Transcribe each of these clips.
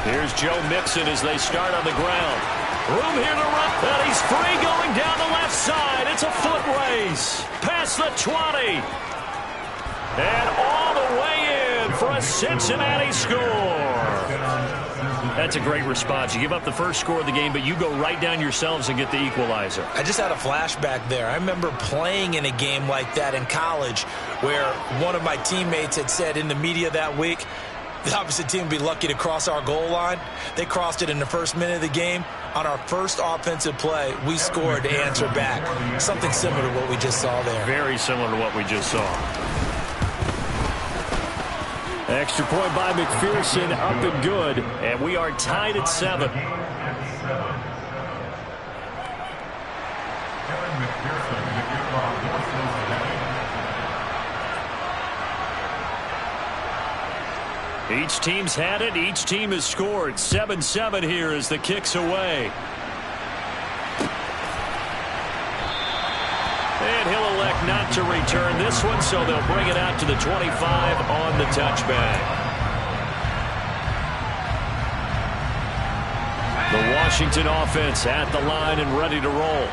Here's Joe Mixon as they start on the ground. Room here to run. And he's free going down the left side. It's a foot race. Past the 20. And all the way in for a Cincinnati score. That's a great response. You give up the first score of the game, but you go right down yourselves and get the equalizer. I just had a flashback there. I remember playing in a game like that in college where one of my teammates had said in the media that week, the opposite team would be lucky to cross our goal line. They crossed it in the first minute of the game. On our first offensive play, we scored to answer back. Something similar to what we just saw there. Very similar to what we just saw. Extra point by McPherson, up and good. And we are tied at 7. Each team's had it. Each team has scored. 7-7 here as the kick's away. And he'll elect not to return this one, so they'll bring it out to the 25 on the touchback. The Washington offense at the line and ready to roll.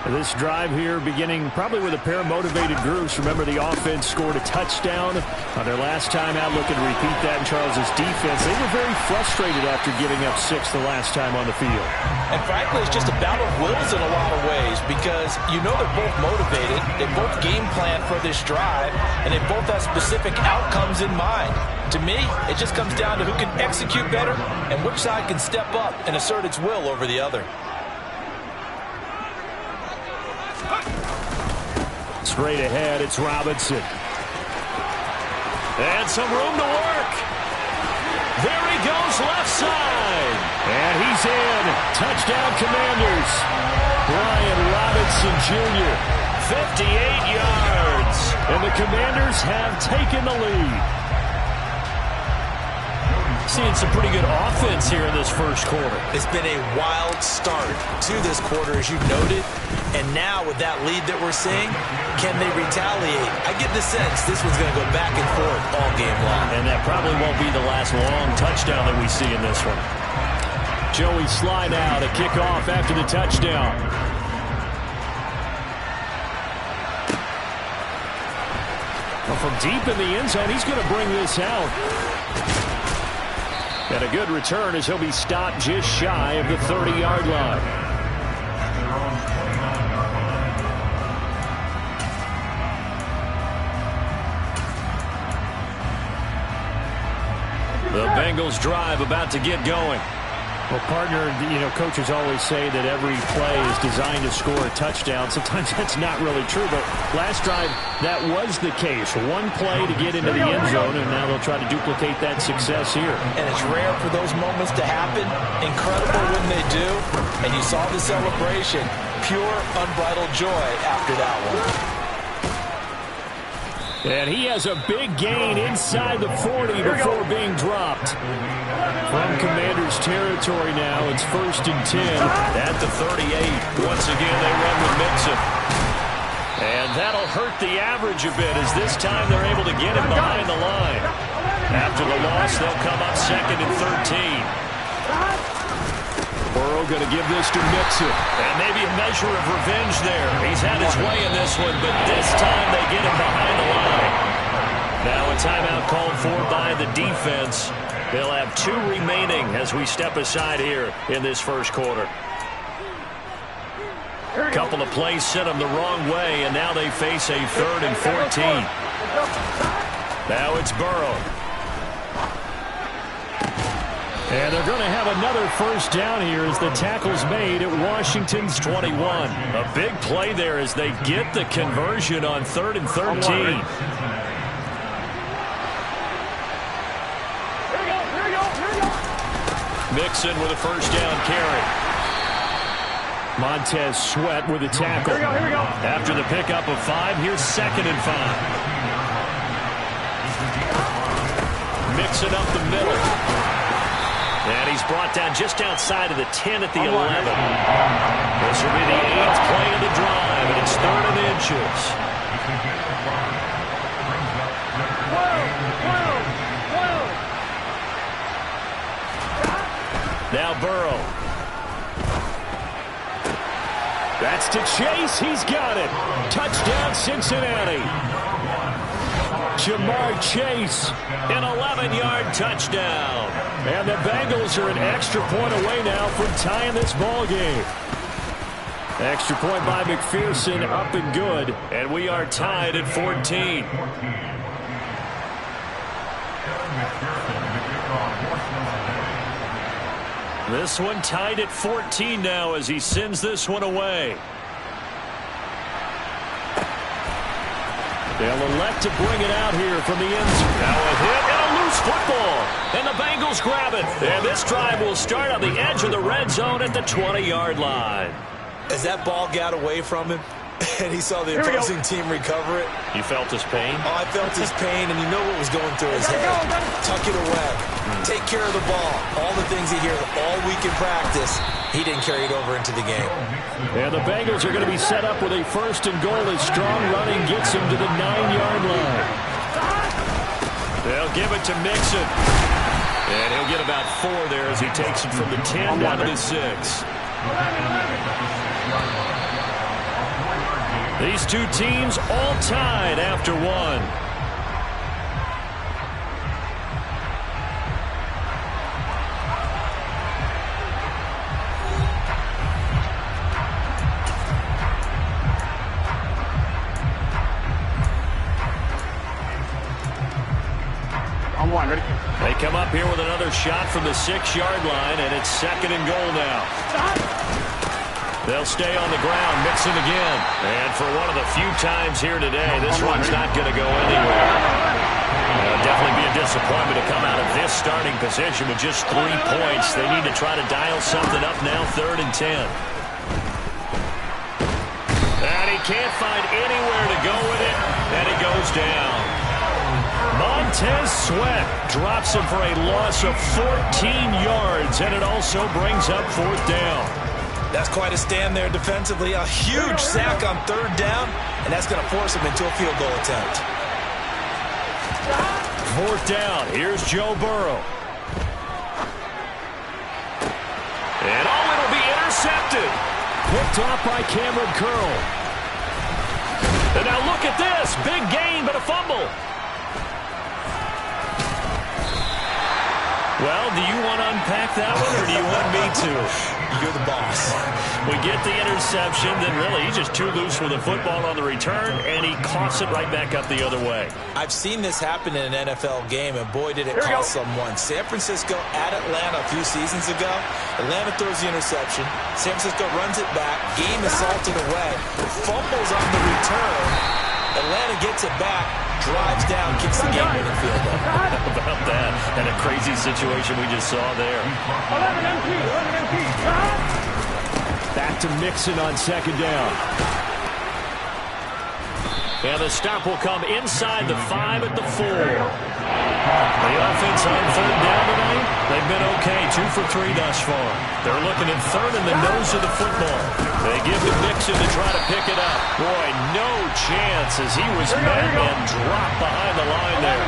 This drive here beginning probably with a pair of motivated groups. Remember, the offense scored a touchdown on their last time out, looking to repeat that in Charles's defense. They were very frustrated after giving up 6 the last time on the field. And frankly, it's just a battle of wills in a lot of ways because you know they're both motivated. They both game plan for this drive, and they both have specific outcomes in mind. To me, it just comes down to who can execute better and which side can step up and assert its will over the other. Straight ahead, it's Robinson. And some room to work. There he goes, left side. And he's in. Touchdown, Commanders. Brian Robinson Jr., 58 yards. And the Commanders have taken the lead. Seeing some pretty good offense here in this first quarter. It's been a wild start to this quarter, as you noted. And now with that lead that we're seeing, can they retaliate? I get the sense this one's going to go back and forth all game long. And that probably won't be the last long touchdown that we see in this one. Joey Slye now to kick off after the touchdown. Well, from deep in the end zone, he's going to bring this out. And a good return as he'll be stopped just shy of the 30-yard line. The Bengals drive about to get going. Well, partner, coaches always say that every play is designed to score a touchdown. Sometimes that's not really true, but last drive, that was the case. One play to get into the end zone, and now they'll try to duplicate that success here. And it's rare for those moments to happen. Incredible when they do. And you saw the celebration. Pure, unbridled joy after that one. And he has a big gain inside the 40 before being dropped. From Commanders territory now, it's 1st and 10 at the 38. Once again, they run with Mixon. And that'll hurt the average a bit as this time they're able to get him behind the line. After the loss, they'll come up 2nd and 13. Burrow going to give this to Mixon. And maybe a measure of revenge there. He's had his way in this one, but this time they get him behind the line. Now a timeout called for by the defense. They'll have 2 remaining as we step aside here in this first quarter. A couple of plays sent them the wrong way, and now they face a 3rd and 14. Now it's Burrow. And they're going to have another first down here as the tackle's made at Washington's 21. A big play there as they get the conversion on 3rd and 13. Mixon with a first down carry. Montez Sweat with a tackle. Here we go. After the pickup of 5, here's 2nd and 5. Mixon up the middle. And he's brought down just outside of the 10 at the 11. This will be the 8th play of the drive, and it's 3rd and inches. Now Burrow. That's to Chase. He's got it. Touchdown, Cincinnati. Jamar Chase, an 11-yard touchdown. And the Bengals are an extra point away now from tying this ball game. Extra point by McPherson, up and good. And we are tied at 14. This one tied at 14 now as he sends this one away. They'll elect to bring it out here from the end zone. Now a hit and a loose football. And the Bengals grab it. And this drive will start on the edge of the red zone at the 20-yard line. As that ball got away from him, and he saw the opposing team recover it. You felt his pain? Oh, I felt his pain, and you know what was going through his head. Tuck it away. Take care of the ball. All the things he hears all week in practice, he didn't carry it over into the game. And the Bengals are going to be set up with a first and goal as strong running gets him to the 9-yard line. They'll give it to Mixon. And he'll get about 4 there as he takes it from the 10 down to the 6. These two teams all tied after one. They come up here with another shot from the 6-yard line, and it's second and goal now. They'll stay on the ground, Mixon again. And for one of the few times here today, this one's not going to go anywhere. It'll definitely be a disappointment to come out of this starting position with just 3 points. They need to try to dial something up now, 3rd and 10. And he can't find anywhere to go with it, and it goes down. Montez Sweat drops him for a loss of 14 yards, and it also brings up 4th down. That's quite a stand there defensively. A huge sack on 3rd down, and that's going to force him into a field goal attempt. 4th down. Here's Joe Burrow. And it'll be intercepted. Picked off by Cameron Curl. And now look at this. Big gain, but a fumble. Well, do you want to unpack that one, or do you want me to? You're the boss. We get the interception, then really he's just too loose with the football on the return, and he coughs it right back up the other way. I've seen this happen in an NFL game, and boy, did it cost someone. San Francisco at Atlanta a few seasons ago. Atlanta throws the interception. San Francisco runs it back. Game is salted away. Fumbles on the return. Atlanta gets it back. Drives down, kicks the game-winning field goal. How about that? And a crazy situation we just saw there. Back to Mixon on 2nd down. And the stop will come inside the 5 at the 4. The offense on 3rd down tonight, they've been okay, 2 for 3 thus far. They're looking at 3rd in the nose of the football. They give to Mixon to try to pick it up. Boy, no chance as he was met and dropped behind the line there.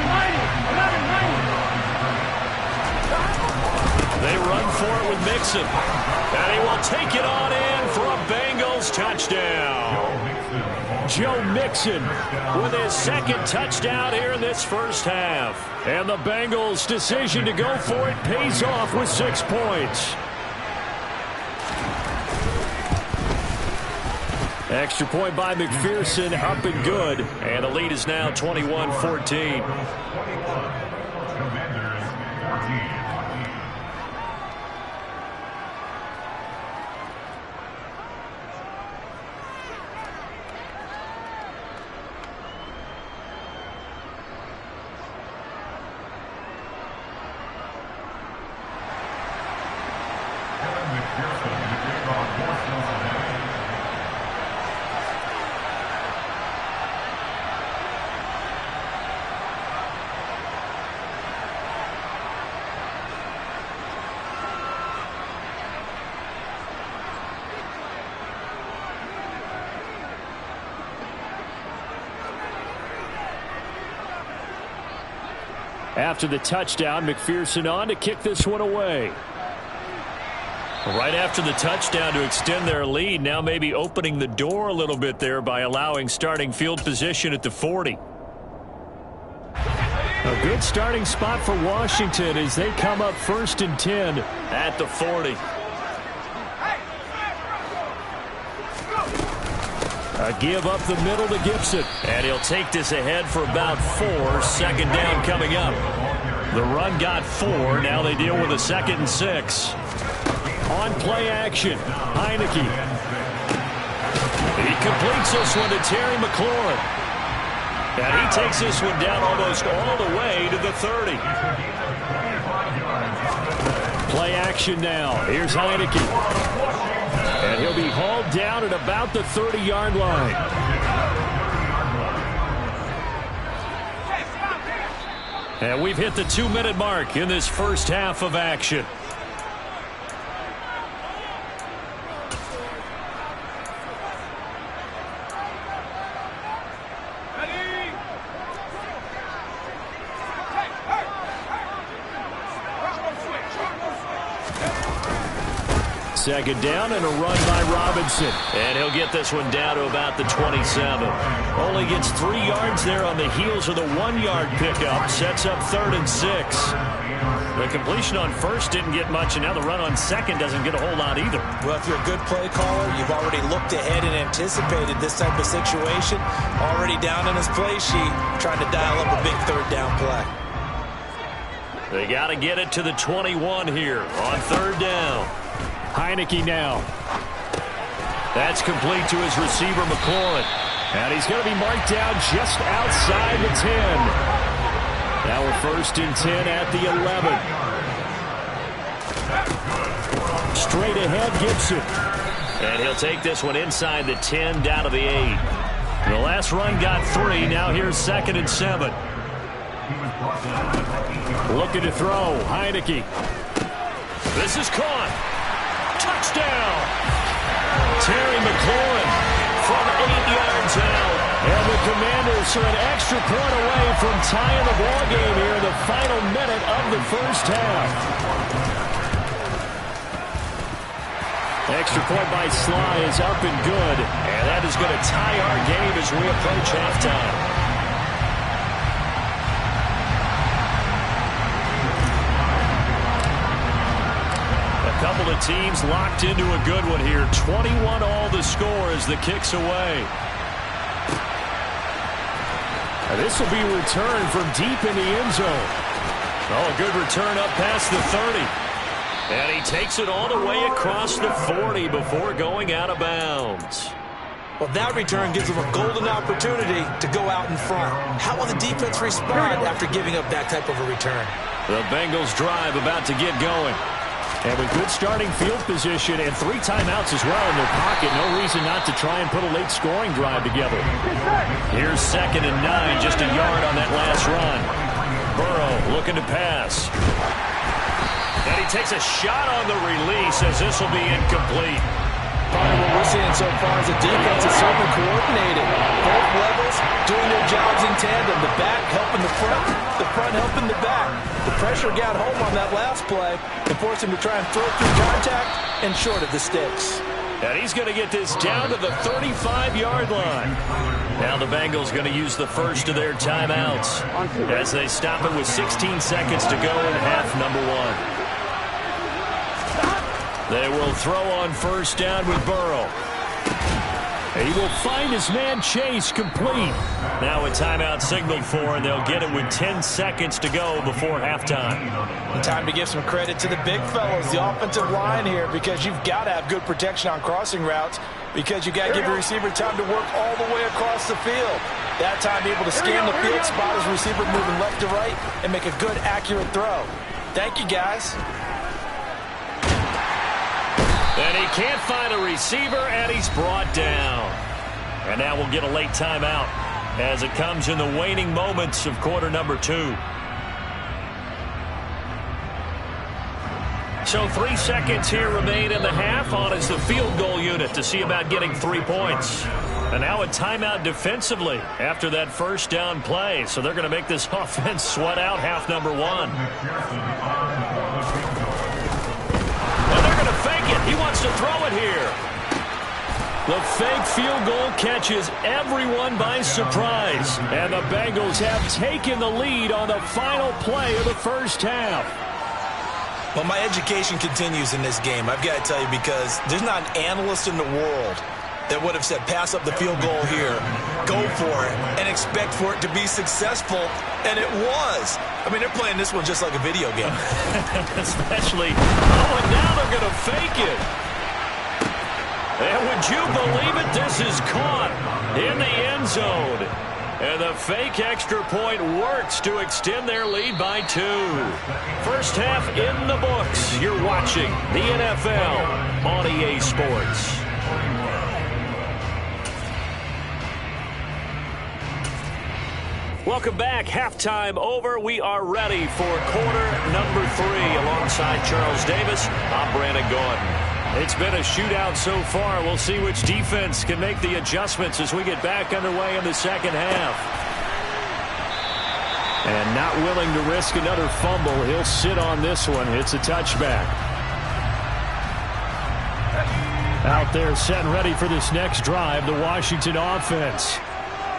They run for it with Mixon. And he will take it on in for a Bengals touchdown. Joe Mixon with his 2nd touchdown here in this first half. And the Bengals' decision to go for it pays off with 6 points. Extra point by McPherson, up and good. And the lead is now 21-14. After the touchdown, McPherson on to kick this one away. Right after the touchdown to extend their lead, now maybe opening the door a little bit there by allowing starting field position at the 40. A good starting spot for Washington as they come up 1st and 10 at the 40. A give up the middle to Gibson. And he'll take this ahead for about 4. 2nd down coming up. The run got 4. Now they deal with a 2nd and 6. On play action, Heineke. He completes this one to Terry McLaurin. And he takes this one down almost all the way to the 30. Play action now. Here's Heineke. And he'll be hauled down at about the 30-yard line. And we've hit the 2-minute mark in this first half of action. Second down and a run by Robinson. And he'll get this one down to about the 27. Only gets 3 yards there on the heels of the 1-yard pickup. Sets up 3rd and 6. The completion on first didn't get much, and now the run on second doesn't get a whole lot either. Well, if you're a good play caller, you've already looked ahead and anticipated this type of situation. Already down in his play sheet, trying to dial up a big 3rd down play. They got to get it to the 21 here on 3rd down. Heineke now. That's complete to his receiver, McLaurin. And he's going to be marked down just outside the 10. Now we're 1st and 10 at the 11. Straight ahead, Gibson. And he'll take this one inside the 10 down to the 8. The last run got 3. Now here's 2nd and 7. Looking to throw. Heineke. This is caught. Touchdown! Terry McLaurin from 8 yards out. And the Commanders are an extra point away from tying the ball game here in the final minute of the first half. Extra point by Sly is up and good. And that is going to tie our game as we approach halftime. Couple of teams locked into a good one here. 21 all the score as the kick's away. And this will be returned from deep in the end zone. Oh, a good return up past the 30. And he takes it all the way across the 40 before going out of bounds. Well, that return gives them a golden opportunity to go out in front. How will the defense respond after giving up that type of a return? The Bengals drive about to get going. And with good starting field position and 3 timeouts as well in their pocket, no reason not to try and put a late scoring drive together. Here's 2nd and 9, just a yard on that last run. Burrow looking to pass. And he takes a shot on the release as this will be incomplete. What we're seeing so far is the defense is certainly coordinated. Both levels doing their jobs in tandem. The back helping the front helping the back. The pressure got home on that last play and forced him to try and throw through contact and short of the sticks. And he's going to get this down to the 35-yard line. Now the Bengals going to use the first of their timeouts as they stop it with 16 seconds to go in half number 1. They will throw on first down with Burrow. And he will find his man Chase complete. Now a timeout signaled for, and they'll get it with 10 seconds to go before halftime. Time to give some credit to the big fellows, the offensive line here, because you've got to have good protection on crossing routes, because you got to give your receiver time to work all the way across the field. That time able to scan the field, spot his receiver moving left to right, and make a good, accurate throw. Thank you, guys. And he can't find a receiver, and he's brought down. And now we'll get a late timeout as it comes in the waning moments of quarter number 2. So 3 seconds here remain in the half on as the field goal unit to see about getting 3 points. And now a timeout defensively after that first down play. So they're going to make this offense sweat out half number 1. And they're going to fake it. to throw it here. The fake field goal catches everyone by surprise. And the Bengals have taken the lead on the final play of the first half. Well, my education continues in this game, I've got to tell you, because there's not an analyst in the world that would have said pass up the field goal here, go for it, and expect for it to be successful, and it was. I mean, they're playing this one just like a video game. Especially, and now they're going to fake it. And would you believe it, this is caught in the end zone. And the fake extra point works to extend their lead by 2. First half in the books. You're watching the NFL on EA Sports. Welcome back. Halftime over. We are ready for quarter number 3 alongside Charles Davis. I'm Brandon Gaudin. It's been a shootout so far. We'll see which defense can make the adjustments as we get back underway in the second half. And not willing to risk another fumble. He'll sit on this one. It's a touchback. Out there set and ready for this next drive, the Washington offense.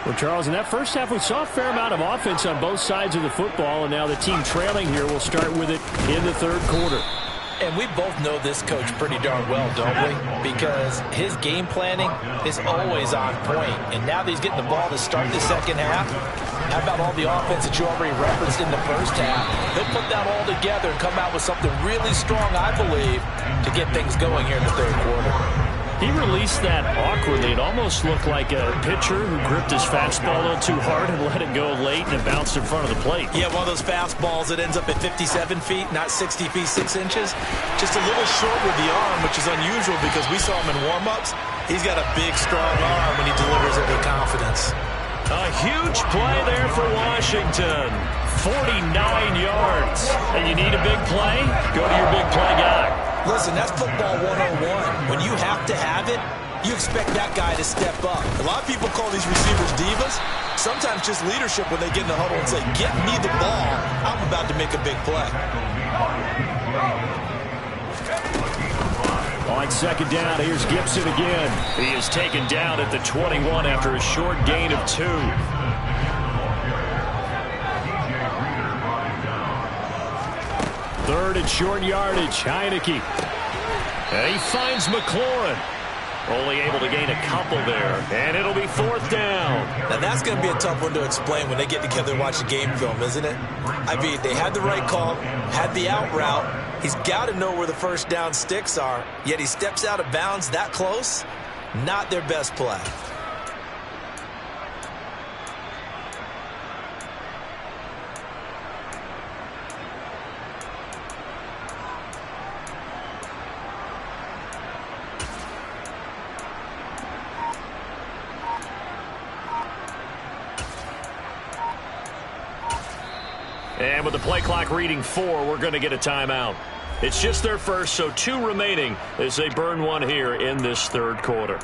Well, Charles, in that first half, we saw a fair amount of offense on both sides of the football, and now the team trailing here will start with it in the third quarter. And we both know this coach pretty darn well, don't we? Because his game planning is always on point. And now that he's getting the ball to start the second half, how about all the offense that you already referenced in the first half? He'll put that all together and come out with something really strong, I believe, to get things going here in the third quarter. He released that awkwardly. It almost looked like a pitcher who gripped his fastball a little too hard and let it go late, and it bounced in front of the plate. Yeah, one of those fastballs that ends up at 57 feet, not 60 feet, 6 inches. Just a little short with the arm, which is unusual because we saw him in warm-ups. He's got a big, strong arm when he delivers it with confidence. A huge play there for Washington. 49 yards. And you need a big play? Go to your big play guy. Listen, that's football 101. When you have to have it, you expect that guy to step up. A lot of people call these receivers divas. Sometimes just leadership when they get in the huddle and say, get me the ball. I'm about to make a big play. On second down, here's Gibson again. He is taken down at the 21 after a short gain of 2. Third and short yardage, Heineke. And he finds McLaurin. Only able to gain a couple there. And it'll be fourth down. Now that's going to be a tough one to explain when they get together and watch the game film, isn't it? I mean, they had the right call, had the out route. He's got to know where the first down sticks are, yet he steps out of bounds that close. Not their best play. And with the play clock reading 4, we're going to get a timeout. It's just their first, so 2 remaining as they burn one here in this third quarter.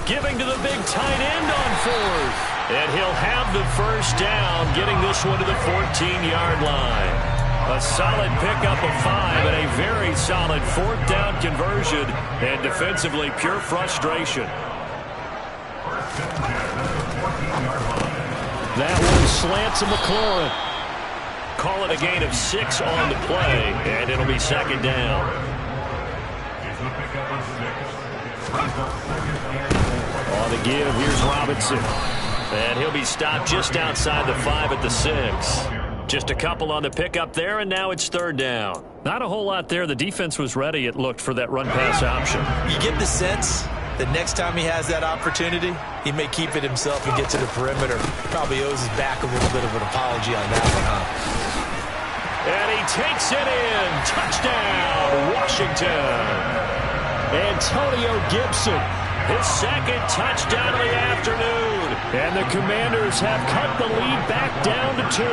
Giving to the big tight end on 4th. And he'll have the first down, getting this one to the 14-yard line. A solid pickup of 5 and a very solid 4th down conversion. And defensively, pure frustration. That one slants to McLaurin. Call it a gain of 6 on the play, and it'll be second down. On the give, here's Robinson. And he'll be stopped just outside the 5 at the 6. Just a couple on the pickup there, and now it's third down. Not a whole lot there. The defense was ready, it looked, for that run-pass option. You get the sense that next time he has that opportunity, he may keep it himself and get to the perimeter. Probably owes his back a little bit of an apology on that one, huh? And he takes it in. Touchdown, Washington. Antonio Gibson, his second touchdown of the afternoon. And the Commanders have cut the lead back down to 2.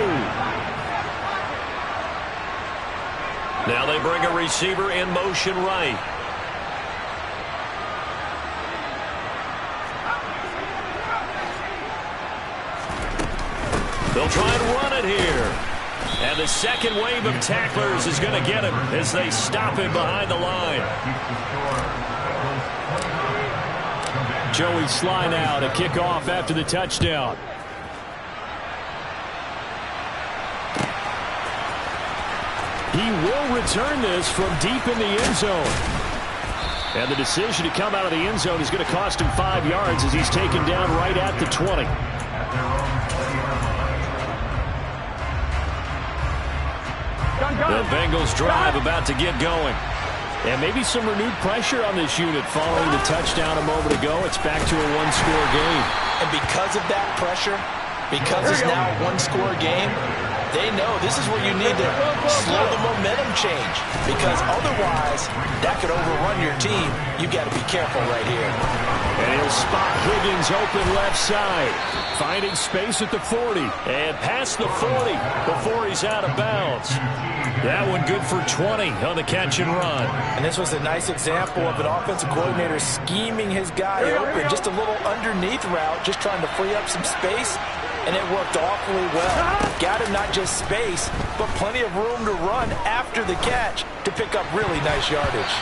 Now they bring a receiver in motion right. They'll try and run it here. And the second wave of tacklers is going to get him as they stop him behind the line. Joey Sly now to kick off after the touchdown. He will return this from deep in the end zone. And the decision to come out of the end zone is going to cost him 5 yards as he's taken down right at the 20. The Bengals drive about to get going. And maybe some renewed pressure on this unit following the touchdown a moment ago. It's back to a one-score game. And because of that pressure, because it's now a one-score game, they know this is where you need to slow the momentum change. Because otherwise, that could overrun your team. You've got to be careful right here. And he'll spot Higgins open left side. Finding space at the 40. And past the 40 before he's out of bounds. That one good for 20 on the catch and run. And this was a nice example of an offensive coordinator scheming his guy open. Just a little underneath route, just trying to free up some space. And it worked awfully well. Got him not just space, but plenty of room to run after the catch to pick up really nice yardage.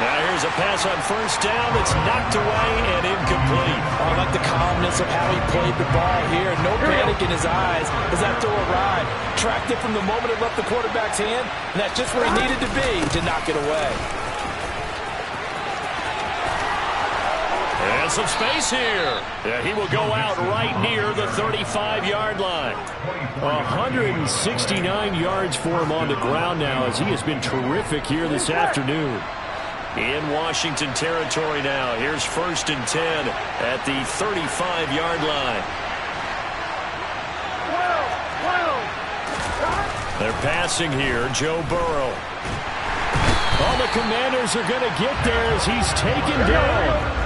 Now here's a pass on first down that's knocked away and incomplete. I like the calmness of how he played the ball here. No panic in his eyes as that throw arrived. Tracked it from the moment it left the quarterback's hand, and that's just where he needed to be to knock it away. And some space here. Yeah, he will go out right near the 35-yard line. 169 yards for him on the ground now as he has been terrific here this afternoon. In Washington territory now. Here's 1st and 10 at the 35-yard line. They're passing here. Joe Burrow. Oh, the Commanders are going to get there as he's taken down.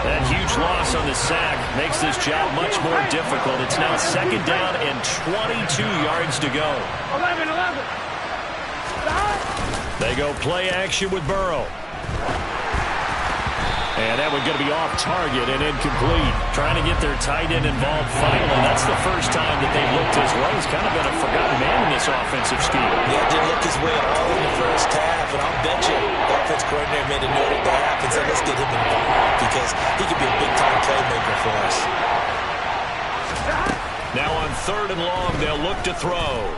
That huge loss on the sack makes this job much more difficult. It's now 2nd down and 22 yards to go. 11. They go play action with Burrow. And that one going to be off target and incomplete. Trying to get their tight end involved finally. That's the first time that they've looked his way. He's kind of been a forgotten man in this offensive scheme. Yeah, didn't look his way at all in the first half. And I'll bet you the offense coordinator made a note of that and said, let's get him involved because he could be a big-time playmaker for us. Now on 3rd and long, they'll look to throw.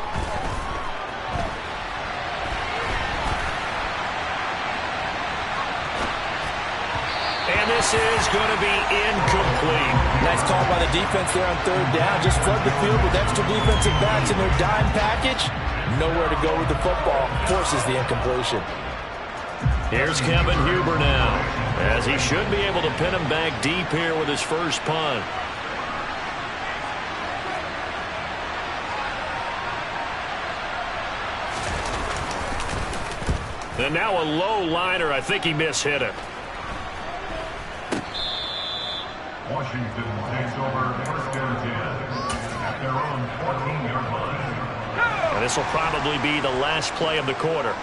And this is going to be incomplete. Nice call by the defense there on 3rd down. Just flood the field with extra defensive backs in their dime package. Nowhere to go with the football. Forces the incompletion. Here's Kevin Huber now, as he should be able to pin him back deep here with his first punt. And now a low liner. I think he mishit it. Washington takes over 1st and 10 at their own 14-yard line. And this will probably be the last play of the quarter.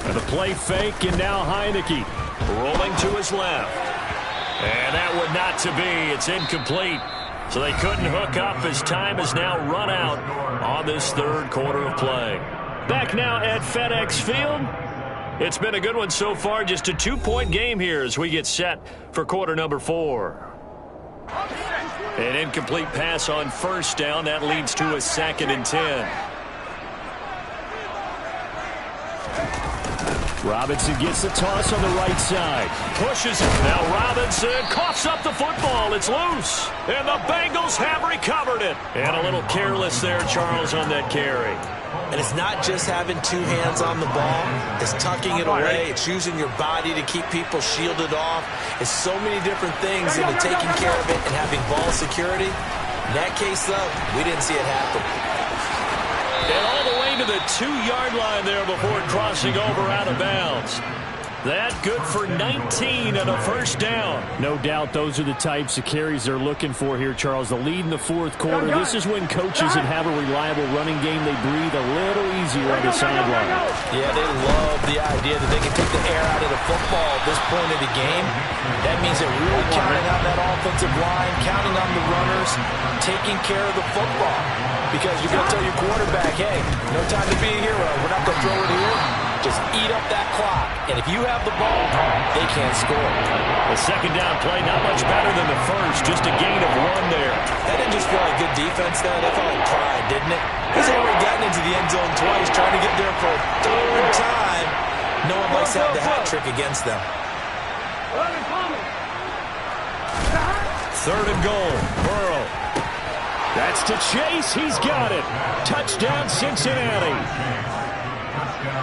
And the play fake, and now Heineke rolling to his left. And that would not to be. It's incomplete. So they couldn't hook up as time has now run out on this 3rd quarter of play. Back now at FedEx Field. It's been a good one so far. Just a 2-point game here as we get set for quarter number 4. An incomplete pass on 1st down. That leads to a 2nd and 10. Robinson gets the toss on the right side. Pushes it. Now Robinson coughs up the football. It's loose. And the Bengals have recovered it. And a little careless there, Charles, on that carry. And it's not just having 2 hands on the ball. It's tucking it away. It's using your body to keep people shielded off. It's so many different things into taking care of it and having ball security. In that case, though, we didn't see it happen. And all the way to the 2-yard line there before crossing over out of bounds. That good for 19 and a first down. No doubt those are the types of carries they're looking for here, Charles. The lead in the fourth quarter. This is when coaches that have a reliable running game, they breathe a little easier on the sideline. Yeah, they love the idea that they can take the air out of the football at this point of the game. That means they're really counting on that offensive line, counting on the runners, taking care of the football. Because you're going to tell your quarterback, hey, no time to be a hero. We're not going to throw it here. Just eat up that clock. And if you have the ball, they can't score. The second down play, not much better than the first. Just a gain of 1 there. That didn't just feel like good defense, though. That felt like pride, didn't it? He's already gotten into the end zone twice, trying to get there for a 3rd time. No one likes to have the hat trick against them. 3rd and goal. Burrow. That's to Chase. He's got it. Touchdown, Cincinnati.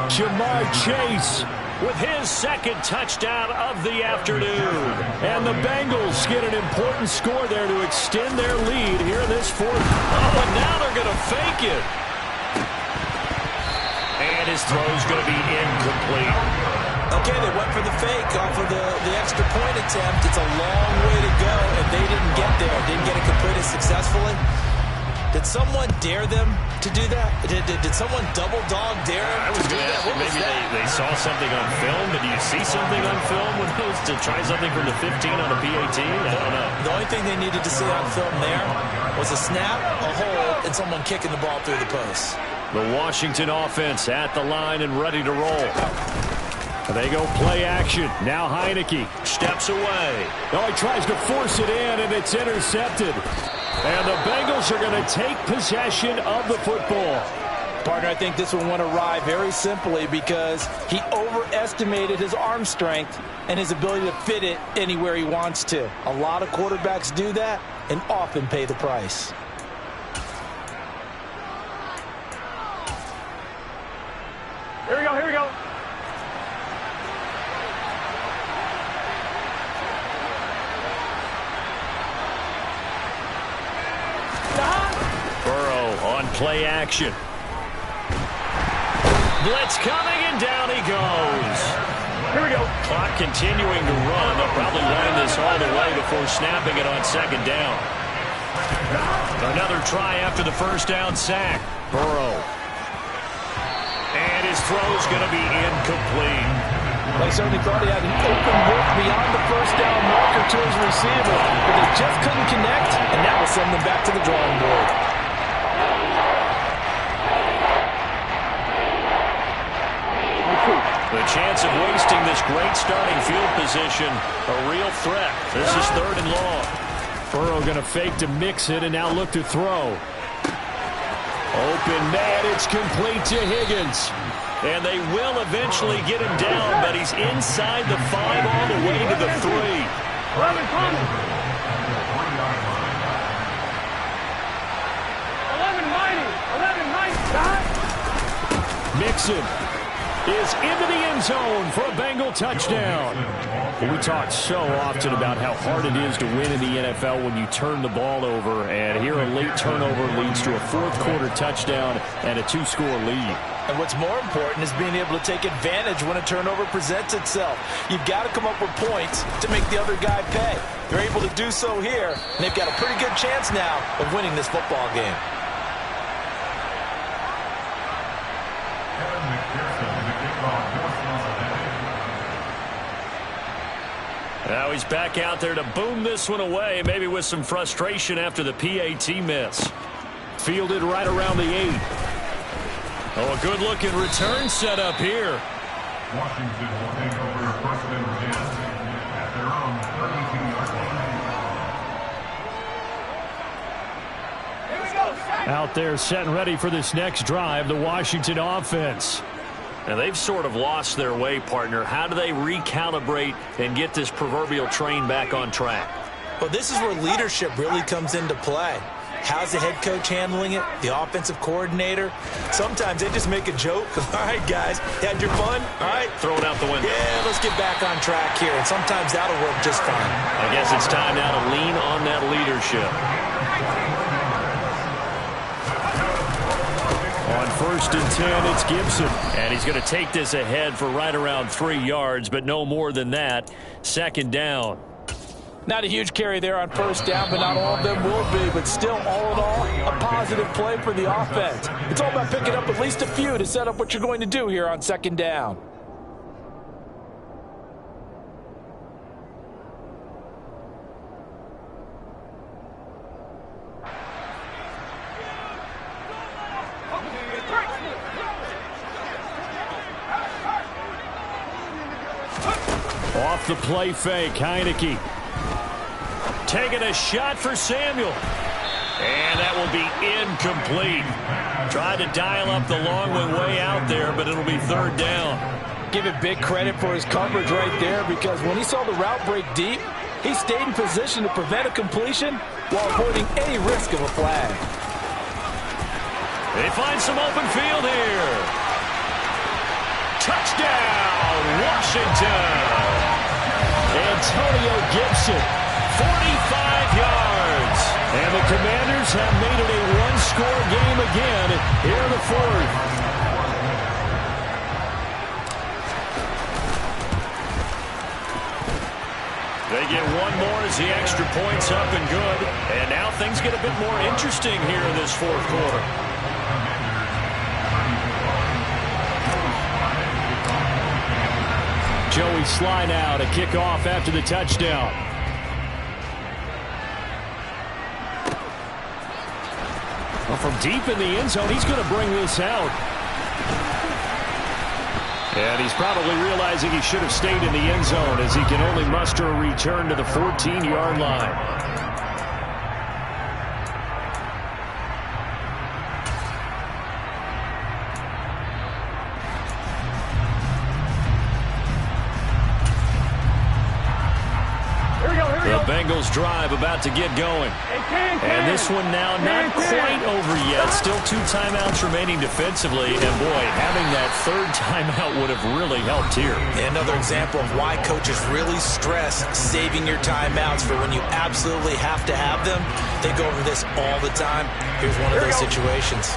Ja'Marr Chase with his 2nd touchdown of the afternoon. And the Bengals get an important score there to extend their lead here in this 4th. Oh, and now they're going to fake it. And his throw's going to be incomplete. Okay, they went for the fake off of the extra point attempt. It's a long way to go, and they didn't get there. Didn't get it completed successfully. Did someone dare them to do that? Did someone double dog dare them to do that? Maybe they saw something on film, but do you see something on film with those to try something from the 15 on a PAT? I don't know. The only thing they needed to see on film there was a snap, a hold, and someone kicking the ball through the post. The Washington offense at the line and ready to roll. They go play action. Now Heineke steps away. Oh, he tries to force it in, and it's intercepted. And the Bengals are going to take possession of the football. Partner, I think this one went awry very simply because he overestimated his arm strength and his ability to fit it anywhere he wants to. A lot of quarterbacks do that and often pay the price. Here we go, here we go. On play action. Blitz coming, and down he goes. Here we go. Clock continuing to run. They'll probably line this all the way before snapping it on 2nd down. Another try after the 1st down sack. Burrow. And his throw's going to be incomplete. They certainly thought he had an open look beyond the 1st down marker to his receiver, but they just couldn't connect, and that will send them back to the drawing board. The chance of wasting this great starting field position, a real threat. This is 3rd and long. Burrow going to fake to mix it and now look to throw. Open man, it's complete to Higgins. And they will eventually get him down, but he's inside the 5 all the way to the 3. 11 coming. 11 mighty. 11 mighty. Mixon is into the end zone for a Bengal touchdown. We talk so often about how hard it is to win in the NFL when you turn the ball over, and here a late turnover leads to a 4th quarter touchdown and a 2-score lead. And what's more important is being able to take advantage when a turnover presents itself. You've got to come up with points to make the other guy pay. They're able to do so here, and they've got a pretty good chance now of winning this football game. Now he's back out there to boom this one away, maybe with some frustration after the PAT miss. Fielded right around the 8. Oh, a good-looking return set up here. Washington will take over 1st and 10 at their own 32-yard line. Out there setting ready for this next drive, the Washington offense. Now, they've sort of lost their way, partner. How do they recalibrate and get this proverbial train back on track? Well, this is where leadership really comes into play. How's the head coach handling it? The offensive coordinator? Sometimes they just make a joke. All right, guys, had your fun? All right. Throw it out the window. Yeah, let's get back on track here. And sometimes that'll work just fine. I guess it's time now to lean on that leadership. On On 1st and 10, it's Gibson. And he's going to take this ahead for right around 3 yards, but no more than that. 2nd down. Not a huge carry there on 1st down, but not all of them will be. But still, all in all, a positive play for the offense. It's all about picking up at least a few to set up what you're going to do here on 2nd down. Off the play fake, Heineke. Taking a shot for Samuel. And that will be incomplete. Tried to dial up the long way out there, but it'll be 3rd down. Give it big credit for his coverage right there, because when he saw the route break deep, he stayed in position to prevent a completion while avoiding any risk of a flag. They find some open field here. Touchdown, Washington. Antonio Gibson, 45 yards. And the Commanders have made it a one-score game again here in the 4th. They get one more as the extra point's up and good. And now things get a bit more interesting here in this 4th quarter. Joey Slye now to kick off after the touchdown. Well, from deep in the end zone, he's going to bring this out. And he's probably realizing he should have stayed in the end zone, as he can only muster a return to the 14-yard line. The Bengals drive about to get going. And this one now not quite over yet. Still 2 timeouts remaining defensively. And boy, having that 3rd timeout would have really helped here. Another example of why coaches really stress saving your timeouts for when you absolutely have to have them. They go over this all the time. Here's one of those situations.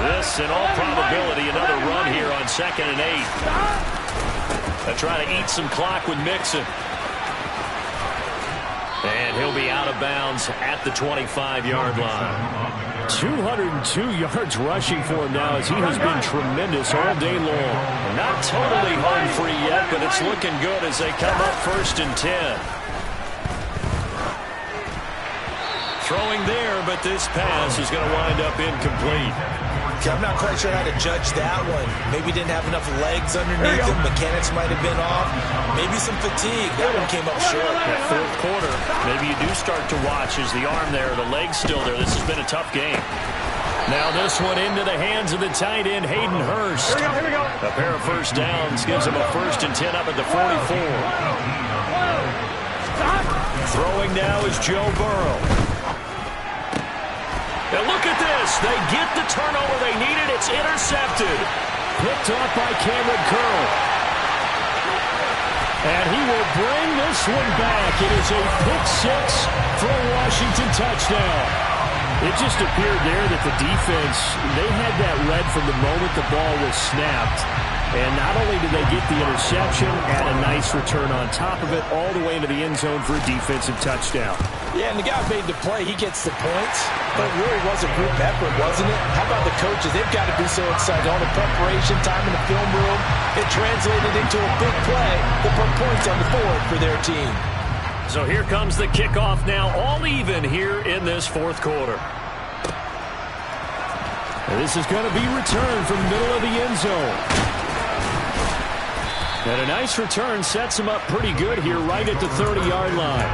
This, in all probability, another run here on 2nd and 8. They'll try to eat some clock with Mixon. And he'll be out of bounds at the 25-yard line. 202 yards rushing for him now, as he has been tremendous all day long. Not totally home free yet, but it's looking good as they come up 1st and 10. Throwing there, but this pass is going to wind up incomplete. I'm not quite sure how to judge that one. Maybe didn't have enough legs underneath him. Mechanics might have been off. Maybe some fatigue. That one came up short. That 4th quarter, maybe you do start to watch as the arm there, the leg's still there. This has been a tough game. Now this one into the hands of the tight end, Hayden Hurst. Here we go. A pair of 1st downs gives him a 1st and 10 up at the 44. Throwing now is Joe Burrow. And look at this. They get the turnover they needed. It's intercepted. Picked off by Cameron Curl. And he will bring this one back. It is a pick-6 for a Washington touchdown. It just appeared there that the defense, they had that read from the moment the ball was snapped. And not only did they get the interception, add a nice return on top of it, all the way into the end zone for a defensive touchdown. Yeah, and the guy made the play. He gets the points. But it really was a group effort, wasn't it? How about the coaches? They've got to be so excited. All the preparation time in the film room, it translated into a big play that put points on the board for their team. So here comes the kickoff now, all even here in this 4th quarter. And this is going to be returned from the middle of the end zone. And a nice return sets him up pretty good here right at the 30-yard line.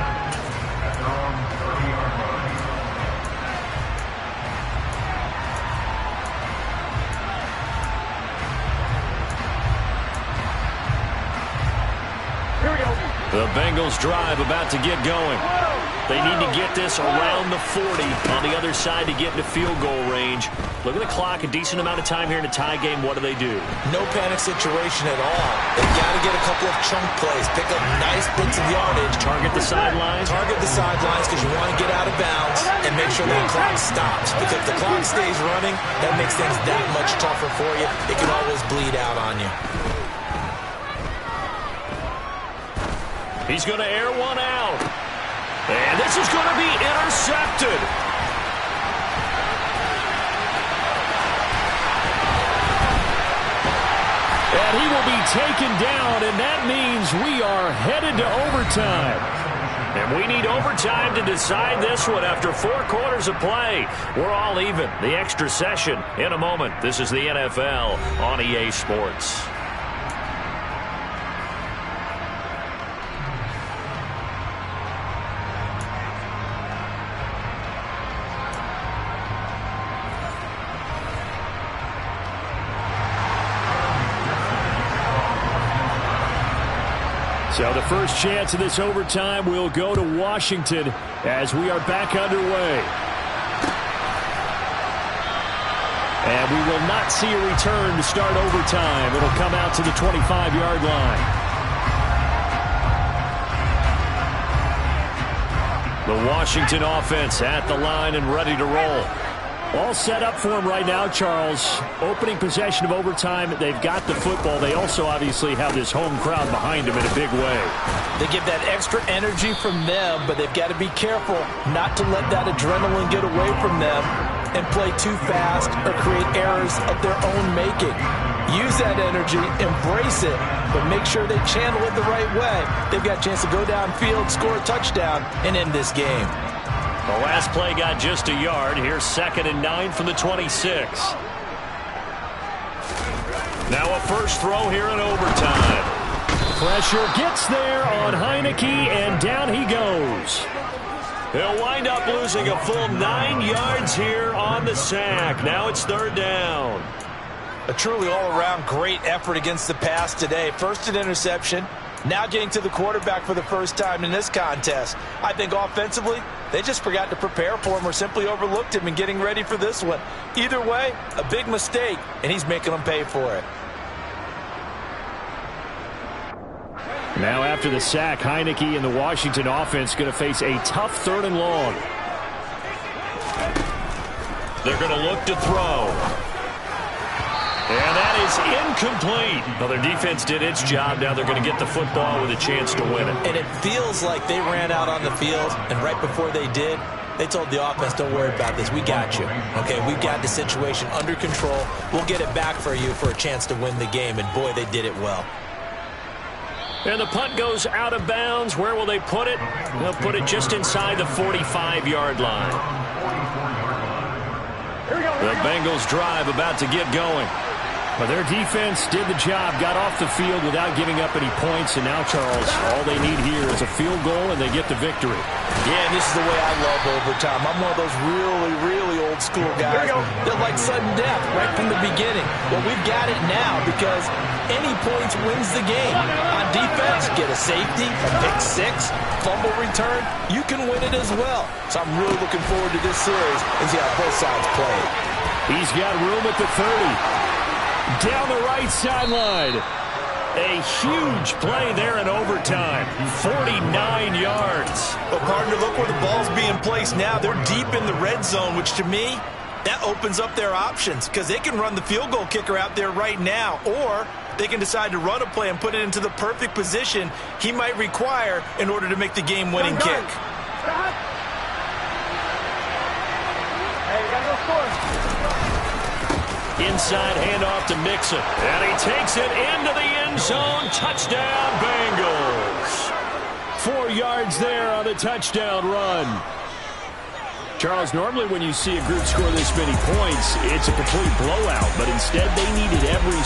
Here we go. The Bengals drive about to get going. They need to get this around the 40 on the other side to get into field goal range. Look at the clock, a decent amount of time here in a tie game. What do? No panic situation at all. They've got to get a couple of chunk plays, pick up nice bits of yardage. Target the sidelines. Target the sidelines because you want to get out of bounds and make sure the clock stops. Because if the clock stays running, that makes things that much tougher for you. It can always bleed out on you. He's going to air one out. And this is going to be intercepted. And he will be taken down, and that means we are headed to overtime. And we need overtime to decide this one after 4 quarters of play. We're all even. The extra session in a moment. This is the NFL on EA Sports. So the first chance of this overtime will go to Washington as we are back underway. And we will not see a return to start overtime. It'll come out to the 25-yard line. The Washington offense at the line and ready to roll. All set up for him right now, Charles. Opening possession of overtime. They've got the football. They also obviously have this home crowd behind them in a big way. They get that extra energy from them, but they've got to be careful not to let that adrenaline get away from them and play too fast or create errors of their own making. Use that energy, embrace it, but make sure they channel it the right way. They've got a chance to go downfield, score a touchdown, and end this game. The last play got just a yard. Here's 2nd and 9 from the 26. Now a first throw here in overtime. Pressure gets there on Heineke, and down he goes. He'll wind up losing a full 9 yards here on the sack. Now it's 3rd down. A truly all-around great effort against the pass today. First an interception, now getting to the quarterback for the first time in this contest. I think offensively, they just forgot to prepare for him or simply overlooked him in getting ready for this one. Either way, a big mistake, and he's making them pay for it. Now after the sack, Heineke and the Washington offense going to face a tough 3rd and long. They're going to look to throw. And that is incomplete. Well, their defense did its job. Now they're going to get the football with a chance to win it. And it feels like they ran out on the field, and right before they did, they told the offense, don't worry about this. We got you. Okay, we've got the situation under control. We'll get it back for you for a chance to win the game. And, boy, they did it well. And the punt goes out of bounds. Where will they put it? They'll put it just inside the 45-yard line. The Bengals drive about to get going. But their defense did the job, got off the field without giving up any points. And now, Charles, all they need here is a field goal, and they get the victory. Yeah, and this is the way I love overtime. I'm one of those really, really old school guys that like sudden death right from the beginning. Well, we've got it now because any points wins the game. On defense, get a safety, a pick six, fumble return, you can win it as well. So I'm really looking forward to this series and see how both sides play. He's got room at the 30. Down the right sideline. A huge play there in overtime. 49 yards. But, partner, look where the ball's being placed now. They're deep in the red zone, which to me, that opens up their options because they can run the field goal kicker out there right now, or they can decide to run a play and put it into the perfect position he might require in order to make the game-winning kick. Hey, you got no score. Inside handoff to Mixon. And he takes it into the end zone. Touchdown, Bengals. 4 yards there on the touchdown run. Charles, normally when you see a group score this many points, it's a complete blowout. But instead, they needed every